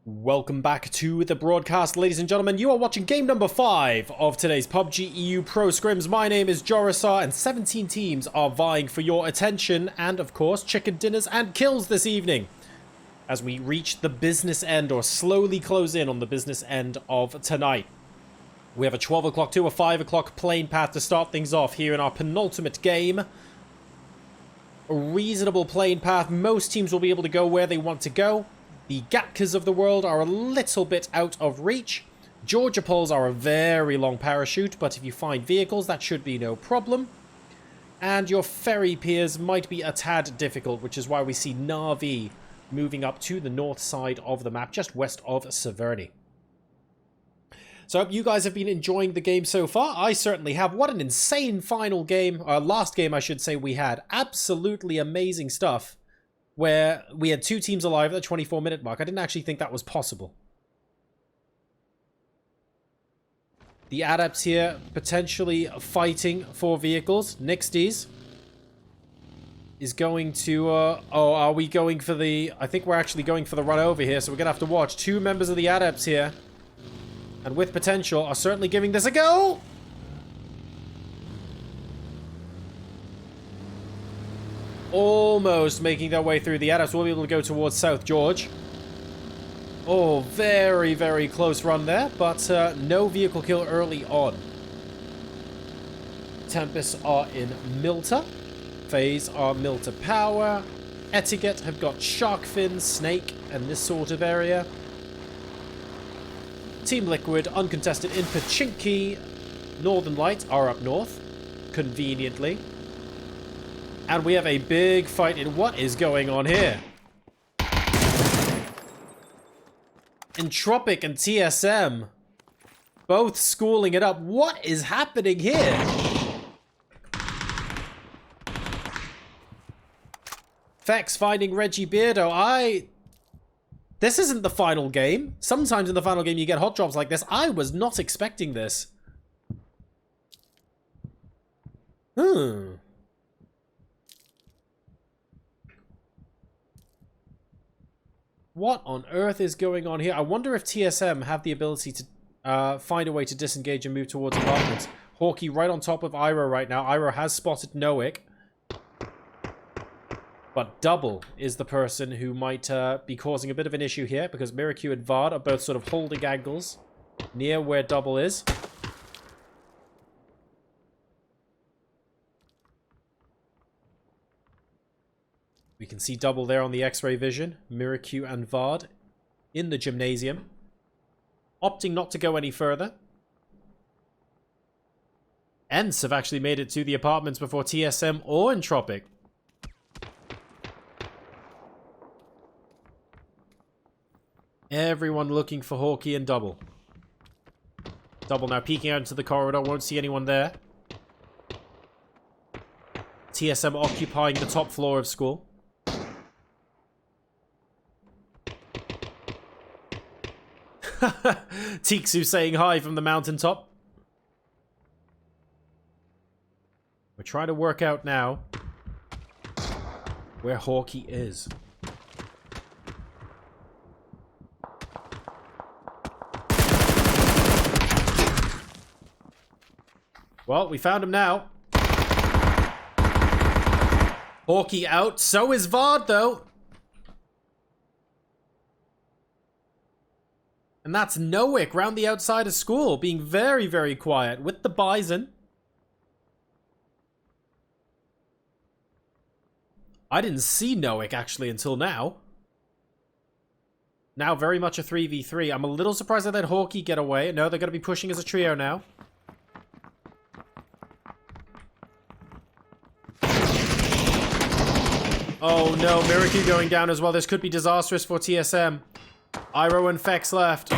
Welcome back to the broadcast, ladies and gentlemen. You are watching game number 5 of today's PUBG EU Pro Scrims. My name is Jorisar, and 17 teams are vying for your attention and, of course, chicken dinners and kills this evening as we reach the business end, or slowly close in on the business end of tonight. We have a 12 o'clock to a 5 o'clock plane path to start things off here in our penultimate game. A reasonable plane path. Most teams will be able to go where they want to go. The Gatkas of the world are a little bit out of reach. Georgia poles are a very long parachute, but if you find vehicles, that should be no problem. And your ferry piers might be a tad difficult, which is why we see Na'vi moving up to the north side of the map, just west of Severny. So I hope you guys have been enjoying the game so far. I certainly have. What an insane final game, last game I should say we had. Absolutely amazing stuff, where we had 2 teams alive at the 24-minute mark. I didn't actually think that was possible. The adepts here potentially fighting for vehicles. Nixties is going to... are we going for the... I think we're actually going for the run over here, so we're going to have to watch. 2 members of the adepts here, and with potential, are certainly giving this a go! Almost making their way through. The adepts will be able to go towards South George. Oh, very, very close run there, but no vehicle kill early on. Tempest are in Milta. FaZe are Milta Power. Etiquette have got Shark Fin, Snake, and this sort of area. Team Liquid, uncontested in Pachinki. Northern Light are up north, conveniently. And we have a big fight in... What is going on here? Entropic and TSM both schooling it up. What is happening here? Fex finding Reggie Beardo. This isn't the final game. Sometimes in the final game you get hot drops like this. I was not expecting this. What on earth is going on here? I wonder if TSM have the ability to find a way to disengage and move towards apartments. Hawkeye right on top of Iroh right now. Iroh has spotted Noik. But Double is the person who might be causing a bit of an issue here, because Miracu and Vard are both sort of holding angles near where Double is. We can see Double there on the X-ray vision. Miracu and Vard in the gymnasium, opting not to go any further. Ents have actually made it to the apartments before TSM or Entropic. Everyone looking for Hawkeye and Double. Double now peeking out into the corridor. Won't see anyone there. TSM occupying the top floor of school. Tiksu saying hi from the mountaintop. We're trying to work out now where Hawkeye is. Well, we found him now. Hawkeye out. So is Vard, though. And that's Noik round the outside of school, being very, very quiet with the Bison. I didn't see Noik, actually, until now. Now very much a 3v3. I'm a little surprised they let Hawkeye get away. No, they're going to be pushing as a trio now. Oh no, Miracu going down as well. This could be disastrous for TSM. Iroh and Fex left.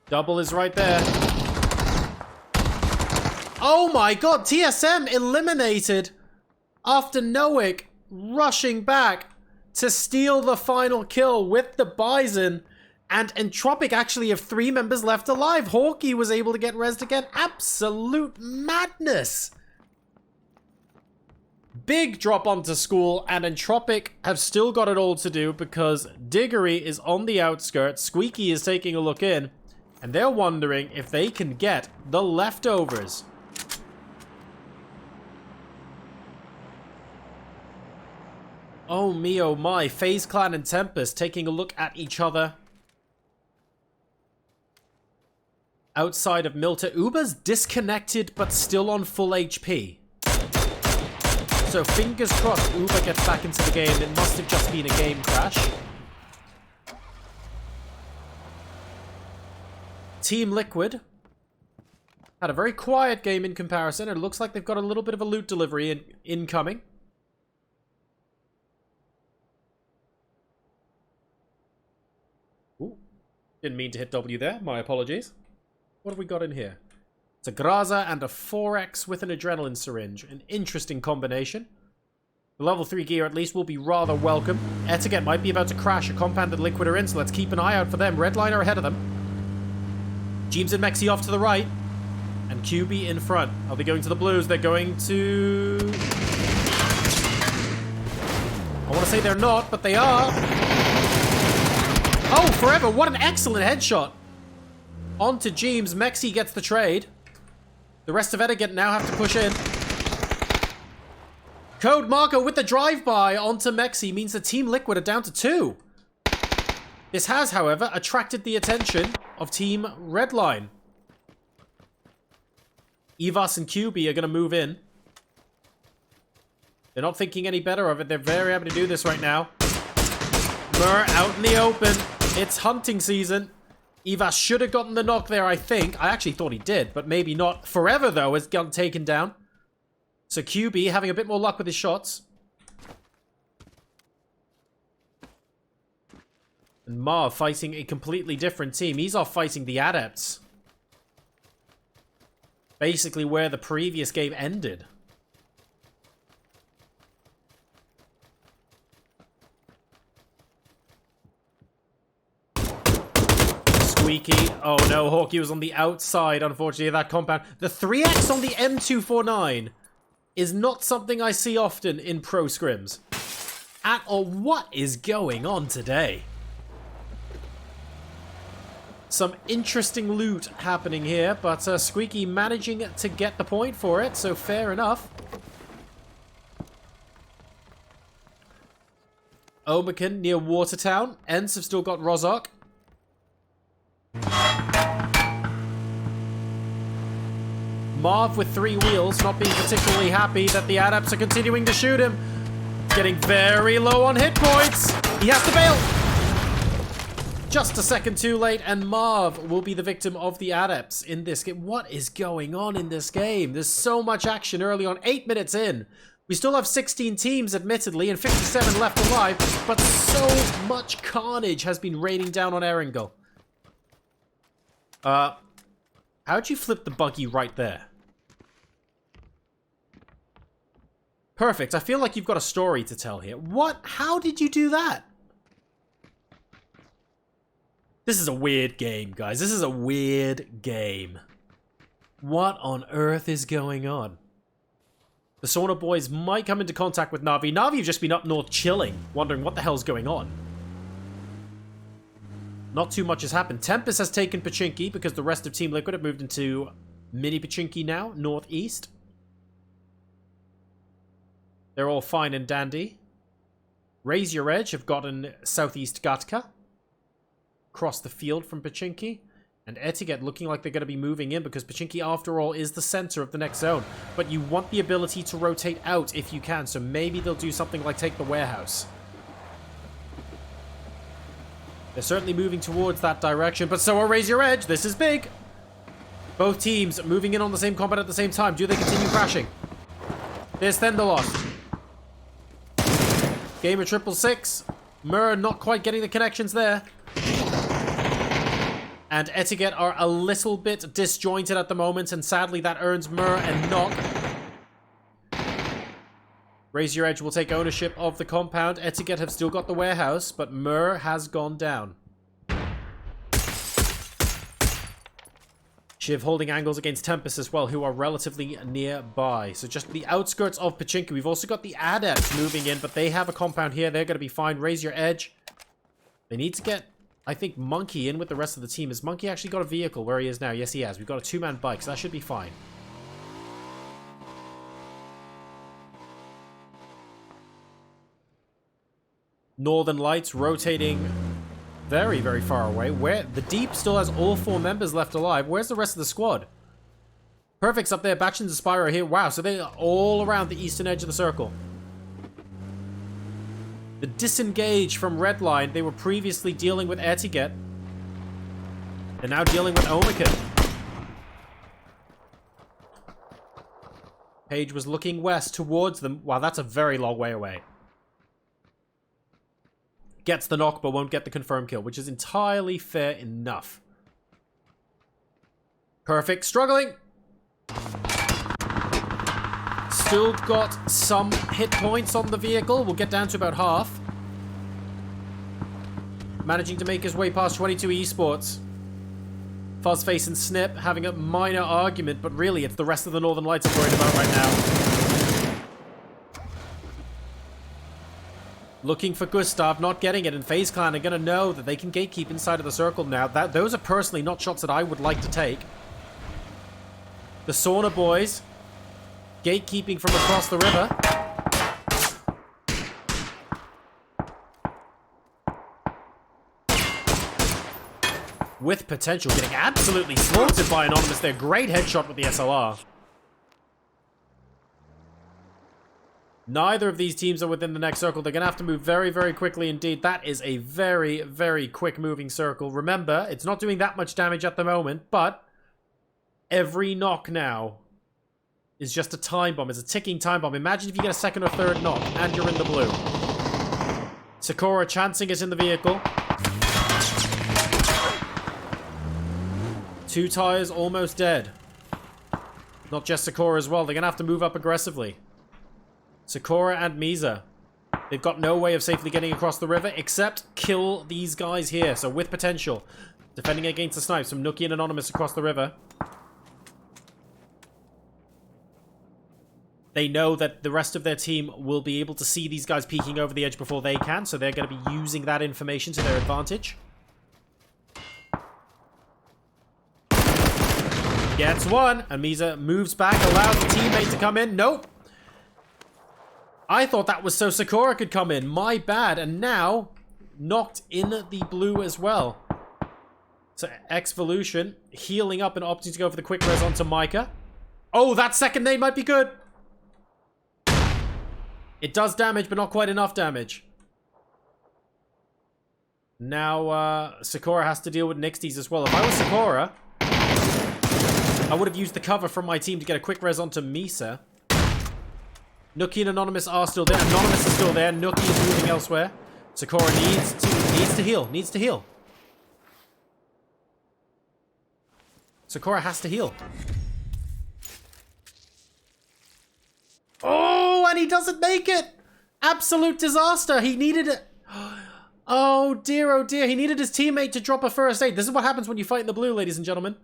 Double is right there. Oh my god, TSM eliminated after Noik rushing back to steal the final kill with the Bison. And Entropic actually have 3 members left alive. Hawkeye was able to get rezzed again. Absolute madness. big drop onto school, and Entropic have still got it all to do because Diggory is on the outskirts, Squeaky is taking a look in, and they're wondering if they can get the leftovers. Oh me, oh my. FaZe Clan and Tempest taking a look at each other. Outside of Milta. Uber's disconnected, but still on full HP. So fingers crossed Uber gets back into the game. It must have just been a game crash. Team Liquid had a very quiet game in comparison. It looks like they've got a little bit of a loot delivery incoming. Ooh, didn't mean to hit W there. My apologies. What have we got in here? It's a Graza and a 4X with an adrenaline syringe. An interesting combination. The level 3 gear at least will be rather welcome. Etiquette might be about to crash. A compound that Liquid are in, so let's keep an eye out for them. Redline are ahead of them. Jeems and Mexi off to the right. And QB in front. Are they going to the blues? They're going to... I want to say they're not, but they are. Oh, forever. What an excellent headshot. On to Jeems. Mexi gets the trade. The rest of Etiquette now have to push in. Code Marco with the drive-by onto Mexi means the Team Liquid are down to 2. This has, however, attracted the attention of Team Redline. Evas and QB are going to move in. They're not thinking any better of it. They're very happy to do this right now. Mur out in the open. It's hunting season. Evas should have gotten the knock there, I think. I actually thought he did, but maybe not. Forever, though, has gotten taken down. So QB having a bit more luck with his shots. And Marv fighting a completely different team. He's off fighting the Adepts. Basically where the previous game ended. Squeaky. Oh no, Hawkeye was on the outside, unfortunately, of that compound. The 3X on the M249 is not something I see often in pro scrims. At all. What is going on today? Some interesting loot happening here, but Squeaky managing to get the point for it, so fair enough. Omacan near Watertown. Ents have still got Rozok. Marv with 3 wheels, not being particularly happy that the Adepts are continuing to shoot him. Getting very low on hit points. He has to bail. Just a second too late, and Marv will be the victim of the Adepts in this game. What is going on in this game? There's so much action early on. 8 minutes in. We still have 16 teams, admittedly, and 57 left alive, but so much carnage has been raining down on Erangel. How'd you flip the buggy right there? Perfect. I feel like you've got a story to tell here. What? How did you do that? This is a weird game, guys. This is a weird game. What on earth is going on? The Sauna boys might come into contact with Na'Vi. Na'Vi have just been up north chilling, wondering what the hell's going on. Not too much has happened. Tempest has taken Pachinki because the rest of Team Liquid have moved into Mini Pachinki now, northeast. They're all fine and dandy. Raise Your Edge have gotten southeast Gatka. Across the field from Pachinki. And Etiquette looking like they're going to be moving in because Pachinki, after all, is the center of the next zone. But you want the ability to rotate out if you can, so maybe they'll do something like take the warehouse. They're certainly moving towards that direction, but so are Raise Your Edge. This is big. Both teams moving in on the same combat at the same time. Do they continue crashing? There's Thenderlost. Gamer 666. Mur not quite getting the connections there. And Etiquette are a little bit disjointed at the moment, and sadly that earns Mur a knock. Raise Your Edge will take ownership of the compound. Etiquette have still got the warehouse, but Mur has gone down. Shiv holding angles against Tempest as well, who are relatively nearby. So just the outskirts of Pachinko. We've also got the Adepts moving in, but they have a compound here. They're going to be fine. Raise your edge. They need to get, I think, Monkey in with the rest of the team. Has Monkey actually got a vehicle where he is now? Yes, he has. We've got a two-man bike, so that should be fine. Northern Lights rotating very, very far away. Where the Deep still has all 4 members left alive. Where's the rest of the squad? Perfect's up there. Batch and Spyro are here. Wow, so they're all around the eastern edge of the circle. The disengage from Redline. They were previously dealing with Etiquette. They're now dealing with Omicron. Page was looking west towards them. Wow, that's a very long way away. Gets the knock, but won't get the confirmed kill, which is entirely fair enough. Perfect. Struggling. Still got some hit points on the vehicle. We'll get down to about half. Managing to make his way past 22 Esports. Fuzzface and Snip having a minor argument, but really it's the rest of the Northern Lights I'm worried about right now. Looking for Gustav, not getting it, and FaZe Clan are going to know that they can gatekeep inside of the circle now. Those are personally not shots that I would like to take. The Sauna boys, gatekeeping from across the river. With potential, getting absolutely slaughtered by Anonymous there. Great headshot with the SLR. Neither of these teams are within the next circle. They're going to have to move very, very quickly indeed. That is a very, very quick moving circle. Remember, it's not doing that much damage at the moment, but every knock now is just a time bomb. It's a ticking time bomb. Imagine if you get a second or third knock and you're in the blue. Sakura chancing is in the vehicle. 2 tires almost dead. Not just Sakura as well. They're going to have to move up aggressively. Sakura and Misa. They've got no way of safely getting across the river except kill these guys here. So with potential. Defending against the snipes from Nookie and Anonymous across the river. They know that the rest of their team will be able to see these guys peeking over the edge before they can. So they're going to be using that information to their advantage. Gets one. And Misa moves back. Allows the teammate to come in. Nope. I thought that was so Sakura could come in. My bad. And now, knocked in the blue as well. So, Xvolution healing up and opting to go for the quick res onto Micah. Oh, that second nade might be good. It does damage, but not quite enough damage. Now, Sakura has to deal with Nixties as well. If I was Sakura, I would have used the cover from my team to get a quick res onto Misa. Nookie and Anonymous are still there. Anonymous is still there. Nookie is moving elsewhere. Sakura needs to heal. Needs to heal. Sakura has to heal. Oh, and he doesn't make it. Absolute disaster. He needed it. Oh dear, he needed his teammate to drop a first aid. This is what happens when you fight in the blue, ladies and gentlemen.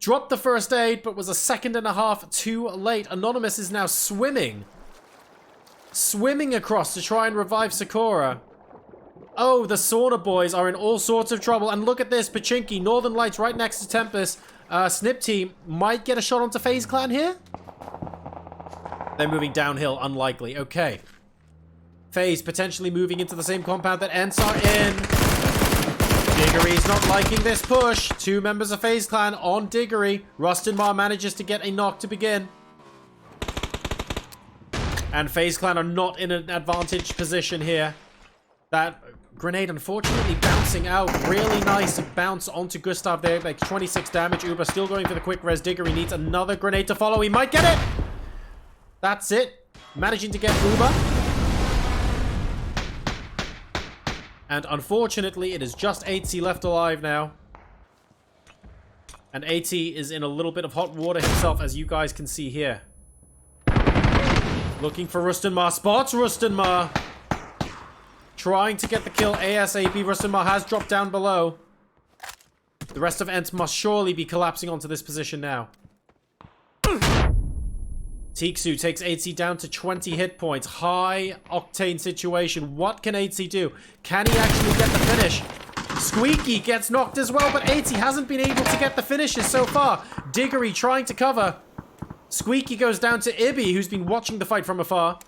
Dropped the first aid, but was a second and a half too late. Anonymous is now swimming across to try and revive Sakura. Oh, the Sauna boys are in all sorts of trouble. And look at this, Pachinko, Northern Lights right next to Tempest. Snip team might get a shot onto FaZe Clan here. They're moving downhill, unlikely. Okay. FaZe potentially moving into the same compound that Ents are in. Diggory's not liking this push. 2 members of FaZe Clan on Diggory. Rustinmar manages to get a knock to begin. And FaZe Clan are not in an advantaged position here. That grenade unfortunately bouncing out. Really nice bounce onto Gustav there. Like 26 damage. Uber still going for the quick res. Diggory needs another grenade to follow. He might get it. That's it. Managing to get Uber. And unfortunately, it is just 8C left alive now. And 8C is in a little bit of hot water himself, as you guys can see here. Looking for Rustinmar. Spots Rustinmar. Trying to get the kill ASAP. Rustinmar has dropped down below. The rest of Ents must surely be collapsing onto this position now. Tiksu takes 8C down to 20 hit points. High octane situation. What can 8C do? Can he actually get the finish? Squeaky gets knocked as well, but 8C hasn't been able to get the finishes so far. Diggory trying to cover. Squeaky goes down to Ibby, who's been watching the fight from afar.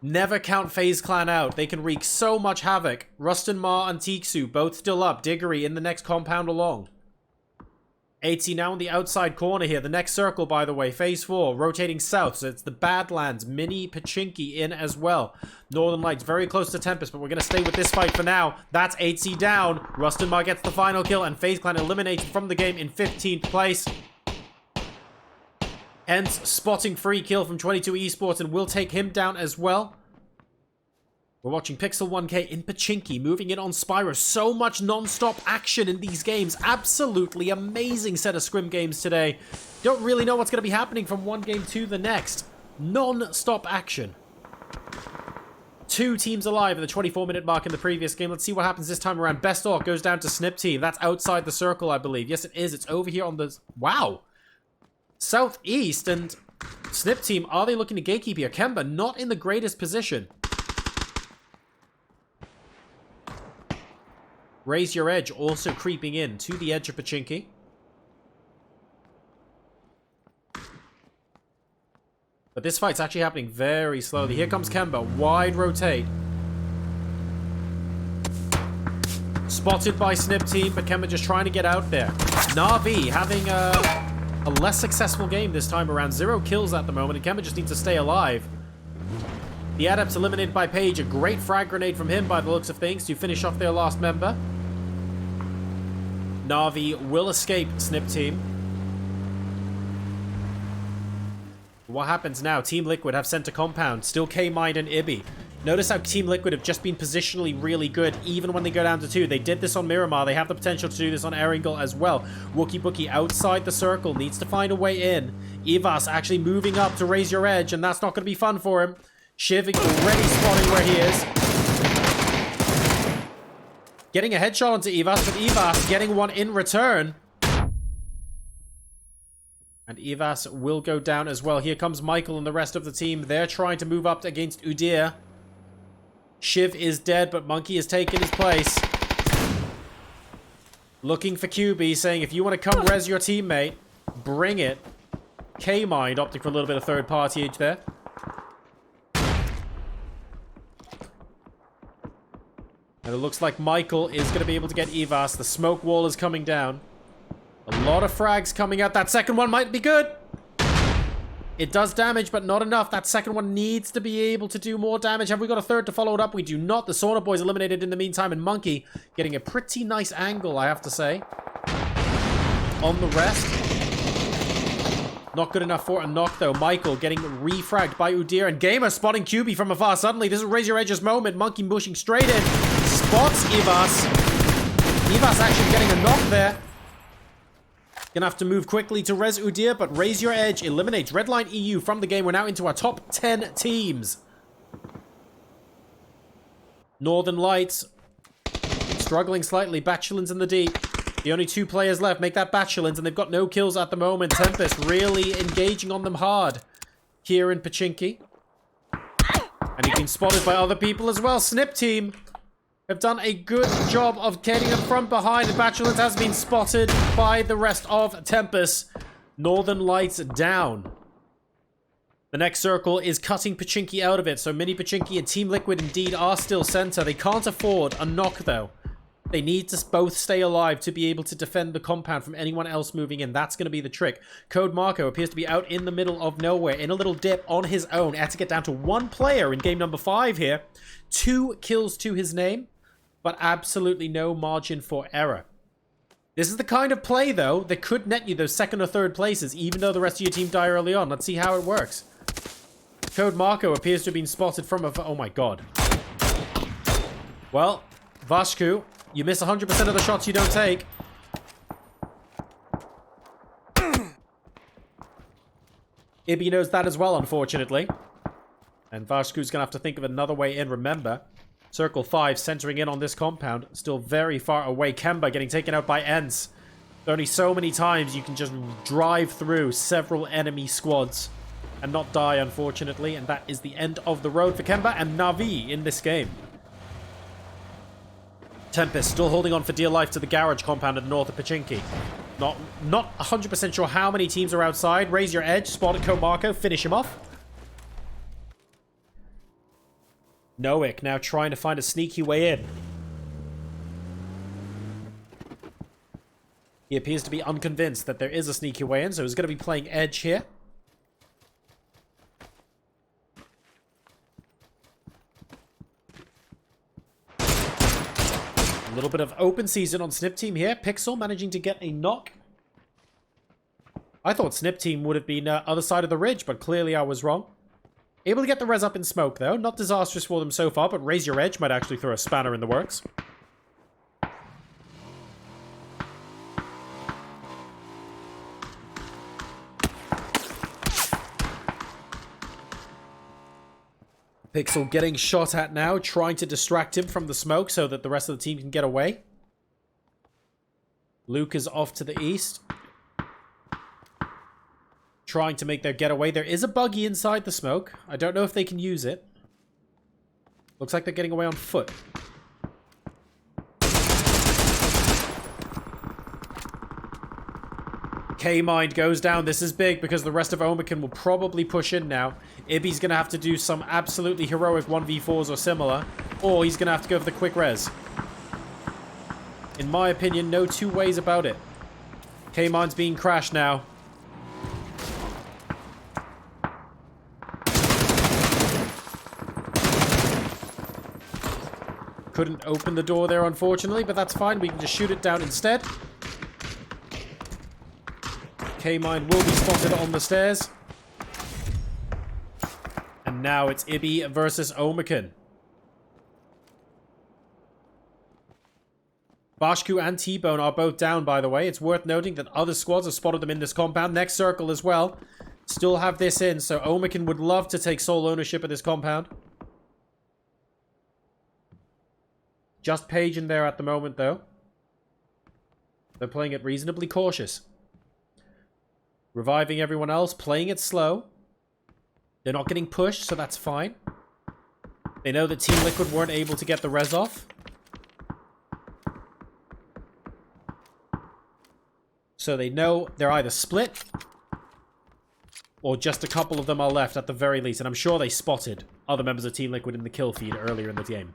Never count FaZe Clan out. They can wreak so much havoc. Rustin Ma and Tiksu both still up. Diggory in the next compound along. 8C now in the outside corner here. The next circle, by the way, phase 4, rotating south. So it's the Badlands, Mini Pachinki in as well. Northern Lights very close to Tempest, but we're going to stay with this fight for now. That's 8C down. Rustin Ma gets the final kill, and FaZe Clan eliminated from the game in 15th place. Ents spotting free kill from 22 Esports, and we'll take him down as well. We're watching Pixel 1K in Pachinki, moving in on Spyro. So much non-stop action in these games. Absolutely amazing set of scrim games today. Don't really know what's going to be happening from one game to the next. Non-stop action. 2 teams alive at the 24-minute mark in the previous game. Let's see what happens this time around. Best Orc goes down to Snip Team. That's outside the circle, I believe. Yes, it is. It's over here on the... Wow. Southeast, and Snip Team, are they looking to gatekeep here? Kemba not in the greatest position. Raise Your Edge also creeping in to the edge of Pachinki. But this fight's actually happening very slowly. Here comes Kemba. Wide rotate. Spotted by Snip Team, but Kemba just trying to get out there. Na'Vi having a less successful game this time around. 0 kills at the moment, and Kemba just needs to stay alive. The Adepts eliminated by Page. A great frag grenade from him by the looks of things to finish off their last member. Na'Vi will escape Snip Team. What happens now? Team Liquid have sent a compound. Still K-Mind and Ibby. Notice how Team Liquid have just been positionally really good, even when they go down to 2. They did this on Miramar. They have the potential to do this on Erangel as well. Wookie Bookie outside the circle. Needs to find a way in. Ivas actually moving up to Raise Your Edge, and that's not going to be fun for him. Shiv already spotting where he is. Getting a headshot onto Ivas, but Ivas getting one in return. And Ivas will go down as well. Here comes Michael and the rest of the team. They're trying to move up against Udir. Shiv is dead, but Monkey has taken his place. Looking for QB, saying if you want to come res your teammate, bring it. K-Mind opting for a little bit of third-party edge there. And it looks like Michael is going to be able to get Ivas. The smoke wall is coming down. A lot of frags coming out. That second one might be good. It does damage, but not enough. That second one needs to be able to do more damage. Have we got a third to follow it up? We do not. The Sauna Boy's eliminated in the meantime, and Monkey getting a pretty nice angle, I have to say. On the rest. Not good enough for a knock, though. Michael getting refragged by Udir, and Gamer spotting QB from afar. Suddenly, this is Raise Your Edge's moment. Monkey pushing straight in. Spots Ivas. Ivas actually getting a knock there. Gonna have to move quickly to res Udir, but Raise Your Edge eliminates Redline EU from the game. We're now into our top 10 teams. Northern Lights struggling slightly. Bachelins in the deep. The only 2 players left make that Bachelins, and they've got no kills at the moment. Tempest really engaging on them hard here in Pachinki. And he's been spotted by other people as well. Snip Team have done a good job of getting them from behind. The Bachelors has been spotted by the rest of Tempest. Northern Lights down. The next circle is cutting Pachinki out of it. So Mini Pachinki and Team Liquid indeed are still center. They can't afford a knock though. They need to both stay alive to be able to defend the compound from anyone else moving in. That's going to be the trick. Code Marco appears to be out in the middle of nowhere in a little dip on his own. Had to get down to 1 player in game number 5 here. 2 kills to his name, but absolutely no margin for error. This is the kind of play, though, that could net you those 2nd or 3rd places, even though the rest of your team die early on. Let's see how it works. Code Marco appears to have been spotted from a... Oh my god. Well, Vashku, you miss 100% of the shots you don't take. Ibby knows that as well, unfortunately. And Vashku's going to have to think of another way in. Remember, Circle 5 centering in on this compound. Still very far away. Kemba getting taken out by Ents. Only so many times you can just drive through several enemy squads and not die, unfortunately. And that is the end of the road for Kemba and Na'Vi in this game. Tempest still holding on for dear life to the garage compound at the north of Pachinki. Not 100% sure how many teams are outside. Raise your edge. Spot at Komarko. Finish him off. Noik now trying to find a sneaky way in. He appears to be unconvinced that there is a sneaky way in, so he's going to be playing edge here. A little bit of open season on Snip Team here. Pixel managing to get a knock. I thought Snip Team would have been other side of the ridge, but clearly I was wrong. Able to get the res up in smoke, though. Not disastrous for them so far, but Raise Your Edge might actually throw a spanner in the works. Pixel getting shot at now, trying to distract him from the smoke so that the rest of the team can get away. Luke is off to the east. Trying to make their getaway. There is a buggy inside the smoke. I don't know if they can use it. Looks like they're getting away on foot. K-Mind goes down. This is big because the rest of Omican will probably push in now. Ibby's going to have to do some absolutely heroic 1v4s or similar. Or he's going to have to go for the quick res. In my opinion, no two ways about it. K-Mind's being crashed now. Couldn't open the door there, unfortunately, but that's fine. We can just shoot it down instead. K-Mind will be spotted on the stairs. And now it's Ibby versus Omican. Bashku and T-Bone are both down, by the way. It's worth noting that other squads have spotted them in this compound. Next circle as well. Still have this in, so Omican would love to take sole ownership of this compound. Just Paige in there at the moment, though. They're playing it reasonably cautious. Reviving everyone else, playing it slow. They're not getting pushed, so that's fine. They know that Team Liquid weren't able to get the res off. So they know they're either split or just a couple of them are left at the very least. And I'm sure they spotted other members of Team Liquid in the kill feed earlier in the game.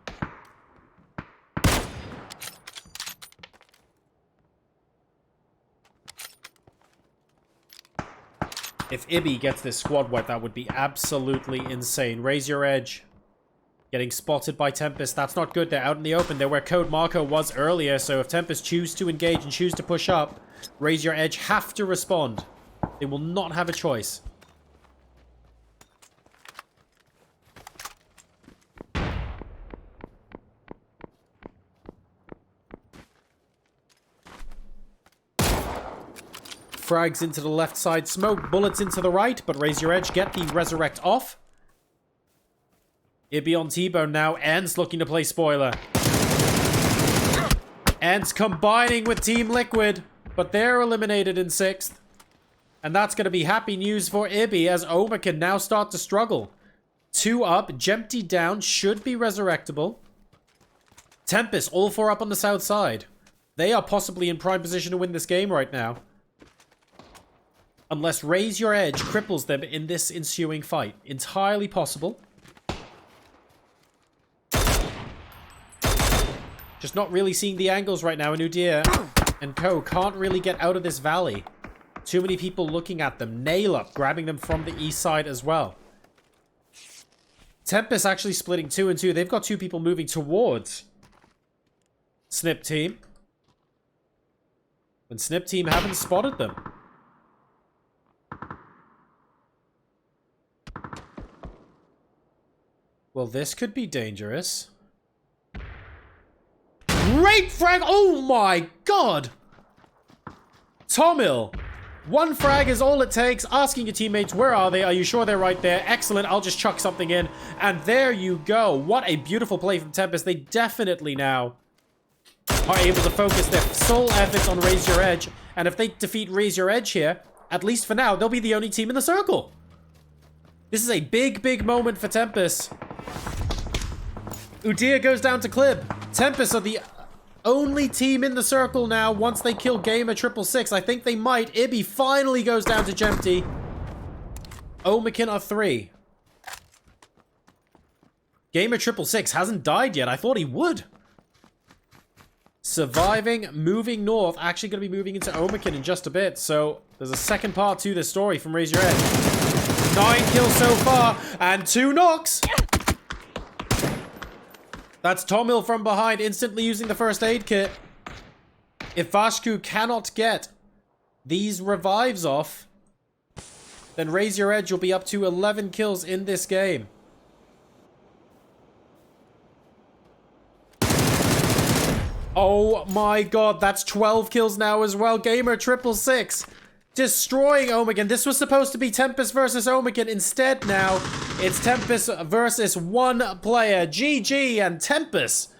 If Ibby gets this squad wipe, that would be absolutely insane. Raise Your Edge. Getting spotted by Tempest. That's not good. They're out in the open. They're where Code Marco was earlier. So if Tempest choose to engage and choose to push up, Raise Your Edge have to respond. They will not have a choice. Frags into the left side smoke. Bullets into the right, but Raise Your Edge get the resurrect off. Ibby on T-Bone now. Ents looking to play spoiler. Ents combining with Team Liquid, but they're eliminated in 6th. And that's going to be happy news for Ibby as Omican now start to struggle. 2 up, Jempty down, should be resurrectable. Tempest all 4 up on the south side. They are possibly in prime position to win this game right now. Unless Raise Your Edge cripples them in this ensuing fight. Entirely possible. Just not really seeing the angles right now. And Udir and Co can't really get out of this valley. Too many people looking at them. Nail Up grabbing them from the east side as well. Tempest actually splitting 2 and 2. They've got 2 people moving towards Snip Team. And Snip Team haven't spotted them. Well, this could be dangerous. Great frag! Oh my god! Tomil One frag is all it takes. Asking your teammates, where are they? Are you sure they're right there? Excellent. I'll just chuck something in. And there you go. What a beautiful play from Tempest. They definitely now are able to focus their sole efforts on Raise Your Edge. And if they defeat Raise Your Edge here, at least for now, they'll be the only team in the circle. This is a big, big moment for Tempest. Udyr goes down to Clib. Tempest are the only team in the circle now once they kill Gamer 666. I think they might. Ibby finally goes down to Jempty. Omekin are 3. Gamer 666 hasn't died yet. I thought he would. Surviving, moving north. Actually going to be moving into Omekin in just a bit. So there's a second part to this story from Raise Your Edge. 9 kills so far and 2 knocks. That's Tomil from behind, instantly using the first aid kit. If Vashku cannot get these revives off, then Raise Your Edge will be up to 11 kills in this game. Oh my god, that's 12 kills now as well. Gamer 666 destroying Omekin. This was supposed to be Tempest versus Omekin. Instead now, it's Tempest versus one player. GG and Tempest.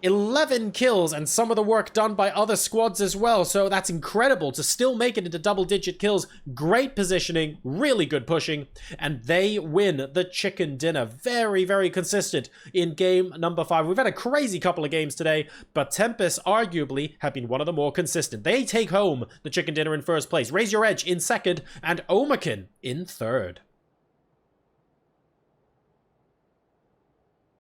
11 kills and some of the work done by other squads as well. So that's incredible to still make it into double-digit kills. Great positioning, really good pushing, and they win the chicken dinner. Very, very consistent in game number 5. We've had a crazy couple of games today, but Tempest arguably have been one of the more consistent. They take home the chicken dinner in first place. Raise Your Edge in second, and Omekin in third.